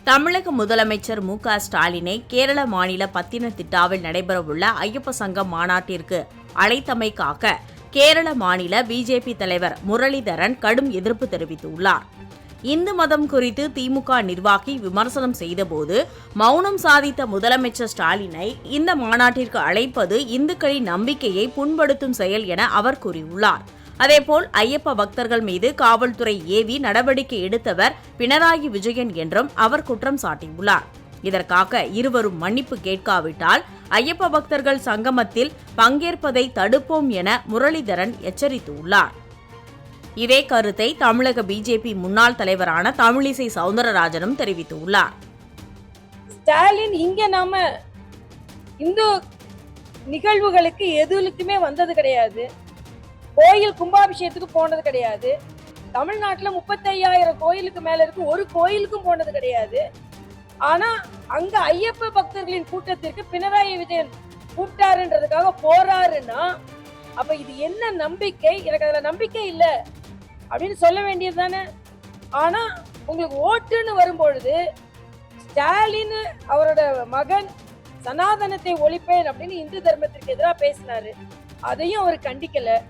தமிழக முதலமைச்சர் மு.க.ஸ்டாலினை கேரள மாநில பத்தினதிட்டாவில் நடைபெறவுள்ள ஐயப்ப சங்கம் மாநாட்டிற்கு அழைத்தமைக்காக கேரள மாநில பிஜேபி தலைவர் முரளிதரன் கடும் எதிர்ப்பு தெரிவித்துள்ளார். இந்து மதம் குறித்து திமுக நிர்வாகி விமர்சனம் செய்தபோது மௌனம் சாதித்த முதலமைச்சர் ஸ்டாலினை இந்த மாநாட்டிற்கு அழைப்பது இந்துக்களின் நம்பிக்கையை புண்படுத்தும் செயல் என அவர் கூறியுள்ளார். அதேபோல் ஐயப்ப பக்தர்கள் மீது காவல்துறை ஏவி நடவடிக்கை எடுத்தவர் பினராயி விஜயன் என்றும் அவர் குற்றம் சாட்டியுள்ளார். இதற்காக இருவரும் மன்னிப்பு கேட்காவிட்டால் ஐயப்ப பக்தர்கள் சங்கமத்தில் பங்கேற்பதை தடுப்போம் என முரளிதரன் எச்சரித்துள்ளார். இதே கருத்தை தமிழக பிஜேபி முன்னாள் தலைவரான தமிழிசை சவுந்தரராஜனும் தெரிவித்துள்ளார். ஸ்டாலின் இங்க நாம இந்து நிகழ்வுகளுக்கு எதுலுக்குமே வந்தது கிடையாது. கோயில் கும்பாபிஷேகத்துக்கு போனது கிடையாது. தமிழ்நாட்டுல 35,000 கோயிலுக்கு மேல இருக்கு, ஒரு கோயிலுக்கும் போனது கிடையாது. ஆனா அங்க ஐயப்ப பக்தர்களின் கூட்டத்திற்கு பினராயி விஜயன் கூப்பிட்டாருன்றதுக்காக போறாருன்னா அப்ப இது என்ன நம்பிக்கை? எனக்கு அதுல நம்பிக்கை இல்ல அப்படின்னு சொல்ல வேண்டியது தானே. ஆனா உங்களுக்கு ஓட்டுன்னு வரும்பொழுது ஸ்டாலின் அவரோட மகன் சனாதனத்தை ஒழிப்பேன் அப்படின்னு இந்து தர்மத்திற்கு எதிராக பேசினாரு. அதையும் அவர் கண்டிக்கல.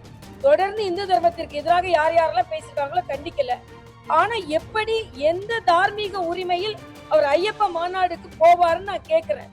தொடர்ந்து இந்து தர்மத்திற்கு எதிராக யார் யாரெல்லாம் பேசிருக்காங்களோ கண்டிக்கல. ஆனா எப்படி எந்த தார்மீக உரிமையில் அவர் ஐயப்ப மாநாடுக்கு போவாருன்னு நான் கேட்கிறேன்.